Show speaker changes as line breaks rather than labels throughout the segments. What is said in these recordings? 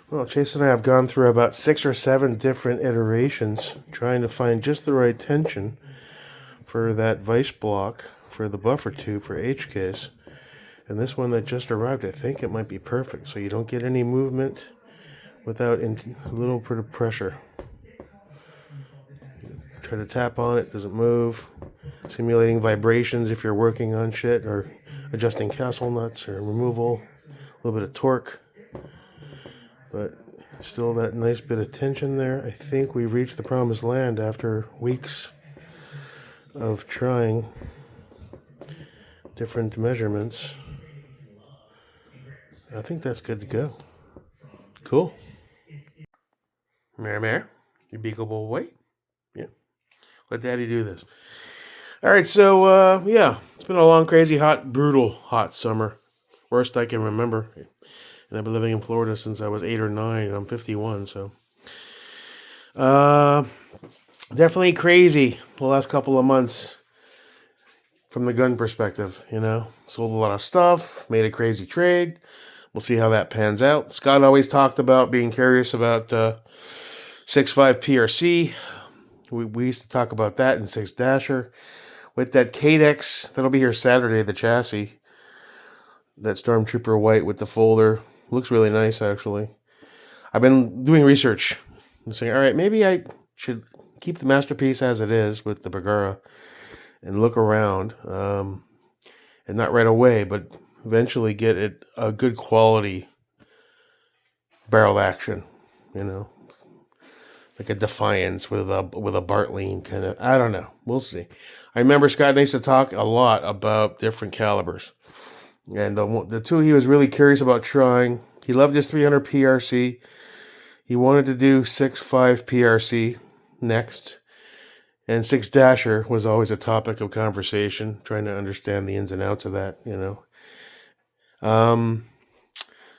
Well, Chase and I have gone through about 6 or 7 different iterations trying to find just the right tension for that vise block for the buffer tube for H case. And this one that just arrived, I think it might be perfect, so you don't get any movement without a little bit of pressure. Try to tap on it, doesn't move. Simulating vibrations if you're working on shit, or adjusting castle nuts or removal. A little bit of torque. But still that nice bit of tension there. I think we've reached the promised land after weeks of trying different measurements. I think that's good to go. Cool. Mare, you beakable white? Yeah. Let Daddy do this. All right, so yeah, it's been a long, crazy, hot, brutal, hot summer. Worst I can remember. And I've been living in Florida since I was 8 or 9, and I'm 51, so. Definitely crazy the last couple of months from the gun perspective, you know. Sold a lot of stuff, made a crazy trade. We'll see how that pans out. Scott always talked about being curious about 6.5 PRC. We used to talk about that in 6 Dasher. With that Cadex, that'll be here Saturday, the chassis. That Stormtrooper white with the folder. Looks really nice, actually. I've been doing research. I'm saying, all right, maybe I should keep the masterpiece as it is with the Bergara and look around. And not right away, but eventually get it a good quality barrel action, you know. Like a Defiance with a Bartlein kind of. I don't know. We'll see. I remember Scott and I used to talk a lot about different calibers. And the two he was really curious about trying. He loved his 300 PRC. He wanted to do 6.5 PRC next. And 6 Dasher was always a topic of conversation, trying to understand the ins and outs of that, you know.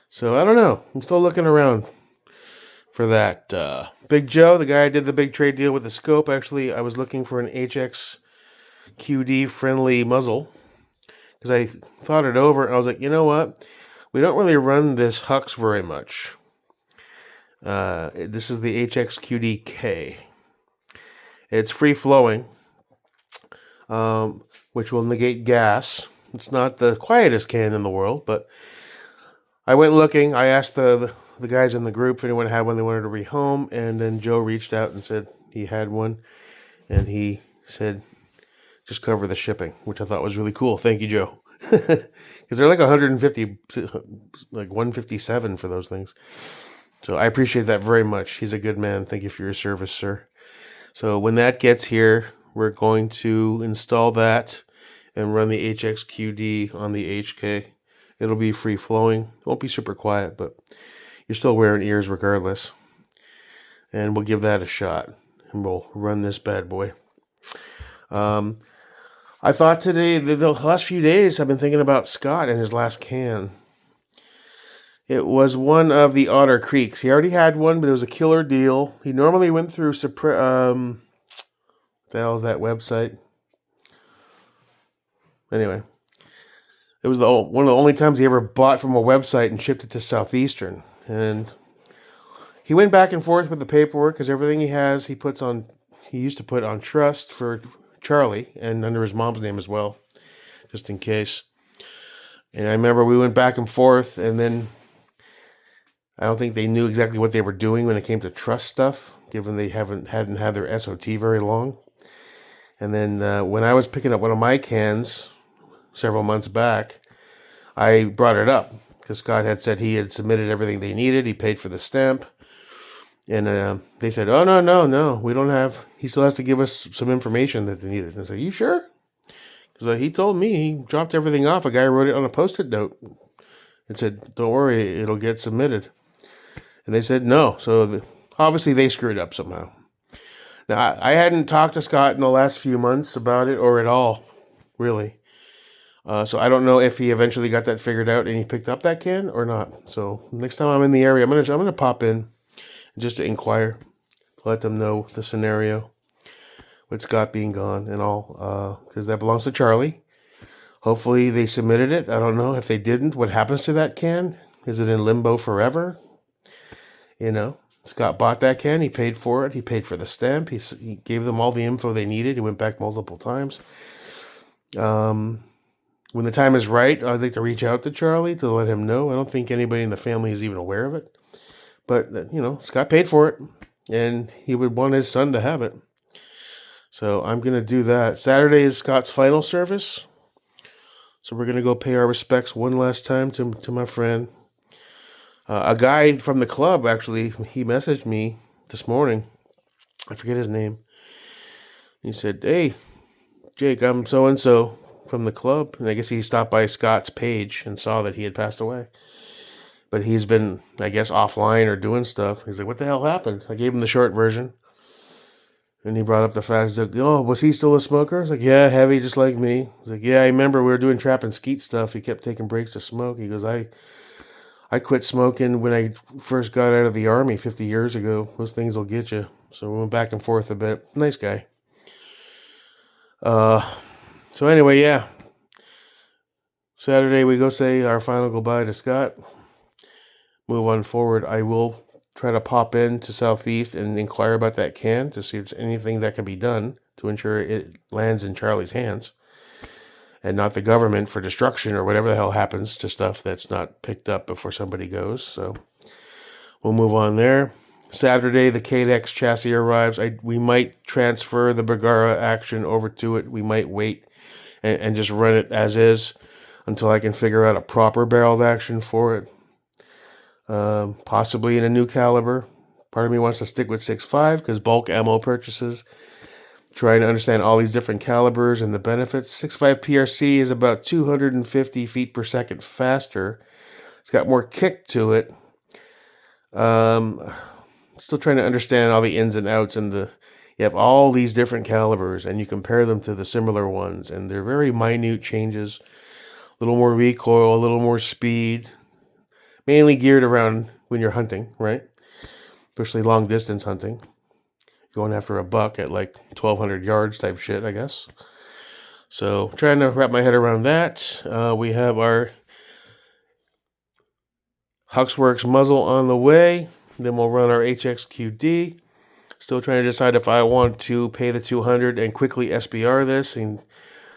So I don't know. I'm still looking around for that. Big Joe, the guy I did the big trade deal with the scope, actually, I was looking for an HX QD friendly muzzle. Because I thought it over, and I was like, you know what? We don't really run this Hux very much. This is the HXQDK. It's free-flowing, which will negate gas. It's not the quietest can in the world, but I went looking. I asked the guys in the group if anyone had one they wanted to rehome, and then Joe reached out and said he had one, and he said, just cover the shipping, which I thought was really cool. Thank you, Joe. Because they're like 150, like 157 for those things. So I appreciate that very much. He's a good man. Thank you for your service, sir. So when that gets here, we're going to install that and run the HXQD on the HK. It'll be free flowing. It won't be super quiet, but you're still wearing ears regardless. And we'll give that a shot. And we'll run this bad boy. I thought today, the last few days, I've been thinking about Scott and his last can. It was one of the Otter Creeks. He already had one, but it was a killer deal. He normally went through, what the hell is that website? Anyway, it was one of the only times he ever bought from a website and shipped it to Southeastern. And he went back and forth with the paperwork because everything he has, he used to put on trust for Charlie and under his mom's name as well, just in case. And I remember we went back and forth, and then I don't think they knew exactly what they were doing when it came to trust stuff, given they hadn't had their SOT very long. And then when I was picking up one of my cans several months back, I brought it up because Scott had said he had submitted everything they needed. He paid for the stamp. And they said, oh, no, we don't have, he still has to give us some information that they needed. And I said, you sure? Because he told me he dropped everything off. A guy wrote it on a Post-it note and said, don't worry, it'll get submitted. And they said no. So obviously they screwed up somehow. Now, I hadn't talked to Scott in the last few months about it or at all, really. So I don't know if he eventually got that figured out and he picked up that can or not. So next time I'm in the area, I'm gonna pop in just to inquire, let them know the scenario with Scott being gone and all, because that belongs to Charlie. Hopefully they submitted it. I don't know if they didn't. What happens to that can? Is it in limbo forever? Scott bought that can. He paid for it. He paid for the stamp. He gave them all the info they needed. He went back multiple times. When the time is right, I'd like to reach out to Charlie to let him know. I don't think anybody in the family is even aware of it. But, Scott paid for it, and he would want his son to have it. So I'm going to do that. Saturday is Scott's final service. So we're going to go pay our respects one last time to my friend. A guy from the club, actually, he messaged me this morning. I forget his name. He said, "Hey, Jake, I'm so-and-so from the club." And I guess he stopped by Scott's page and saw that he had passed away. But he's been, I guess, offline or doing stuff. He's like, "What the hell happened?" I gave him the short version. And he brought up the fact, he's like, "Oh, was he still a smoker?" I was like, "Yeah, heavy, just like me." He's like, "Yeah, I remember we were doing trap and skeet stuff. He kept taking breaks to smoke." He goes, I quit smoking when I first got out of the Army 50 years ago. Those things will get you. So we went back and forth a bit. Nice guy. So anyway, yeah. Saturday we go say our final goodbye to Scott. Move on forward. I will try to pop in to Southeast and inquire about that can to see if there's anything that can be done to ensure it lands in Charlie's hands and not the government for destruction or whatever the hell happens to stuff that's not picked up before somebody goes. So we'll move on there. Saturday, the KDEX chassis arrives. We might transfer the Bergara action over to it. We might wait and just run it as is until I can figure out a proper barreled action for it. Possibly in a new caliber. Part of me wants to stick with 6.5 because bulk ammo purchases. Trying to understand all these different calibers and the benefits. 6.5 PRC is about 250 feet per second faster. It's got more kick to it. Still trying to understand all the ins and outs and you have all these different calibers and you compare them to the similar ones and they're very minute changes. A little more recoil, a little more speed. Mainly geared around when you're hunting, right? Especially long distance hunting. Going after a buck at like 1,200 yards type shit, I guess. So trying to wrap my head around that. We have our Huxworks muzzle on the way. Then we'll run our HXQD. Still trying to decide if I want to pay the $200 and quickly SBR this and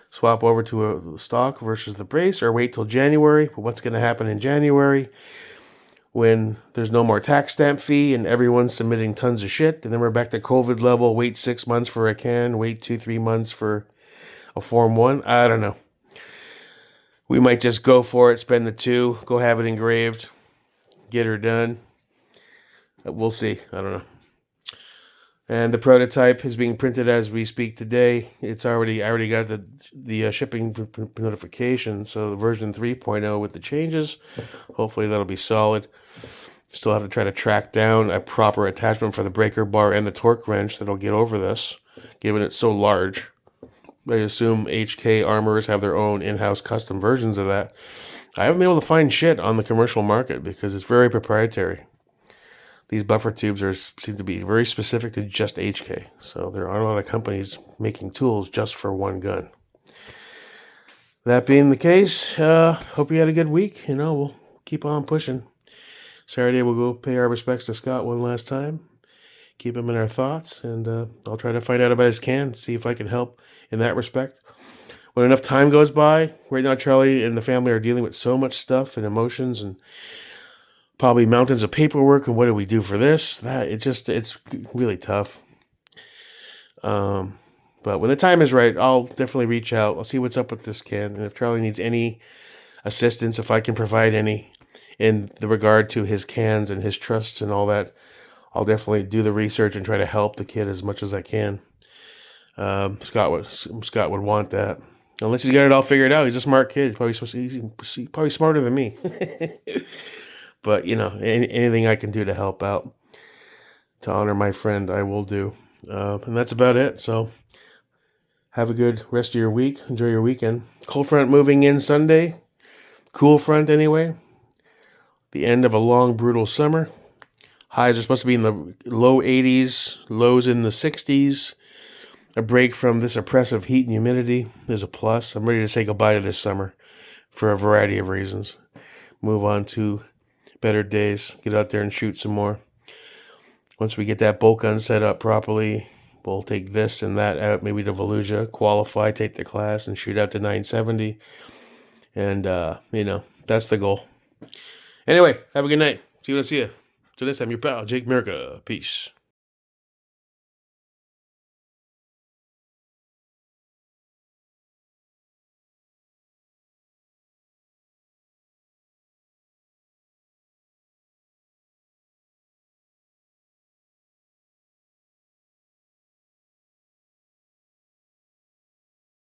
swap over to a stock versus the brace or wait till January. But what's going to happen in January when there's no more tax stamp fee and everyone's submitting tons of shit? And then we're back to COVID level. Wait 6 months for a can. Wait 2-3 months for a Form 1. I don't know. We might just go for it, spend the $2, go have it engraved, get her done. We'll see. I don't know. And the prototype is being printed as we speak today. I already got the shipping notification. So the version 3.0 with the changes. Hopefully that'll be solid. Still have to try to track down a proper attachment for the breaker bar and the torque wrench that'll get over this, given it's so large. I assume HK armorers have their own in-house custom versions of that. I haven't been able to find shit on the commercial market because it's very proprietary. These buffer tubes seem to be very specific to just HK. So there aren't a lot of companies making tools just for one gun. That being the case, hope you had a good week. We'll keep on pushing. Saturday we'll go pay our respects to Scott one last time. Keep him in our thoughts. And I'll try to find out about his can. See if I can help in that respect. When enough time goes by, right now Charlie and the family are dealing with so much stuff and emotions and probably mountains of paperwork and what do we do for this? It's really tough. But when the time is right, I'll definitely reach out. I'll see what's up with this can. And if Charlie needs any assistance, if I can provide any in the regard to his cans and his trusts and all that, I'll definitely do the research and try to help the kid as much as I can. Scott would want that. Unless he's got it all figured out. He's a smart kid. He's probably smarter than me. But, anything I can do to help out, to honor my friend, I will do. And that's about it. So have a good rest of your week. Enjoy your weekend. Cold front moving in Sunday. Cool front anyway. The end of a long, brutal summer. Highs are supposed to be in the low 80s, lows in the 60s. A break from this oppressive heat and humidity is a plus. I'm ready to say goodbye to this summer for a variety of reasons. Move on to better days. Get out there and shoot some more. Once we get that bolt gun set up properly, we'll take this and that out, maybe to Volusia, qualify, take the class, and shoot out to 970. And, that's the goal. Anyway, have a good night. See you when I see you. Till next time, your pal, Jake America. Peace.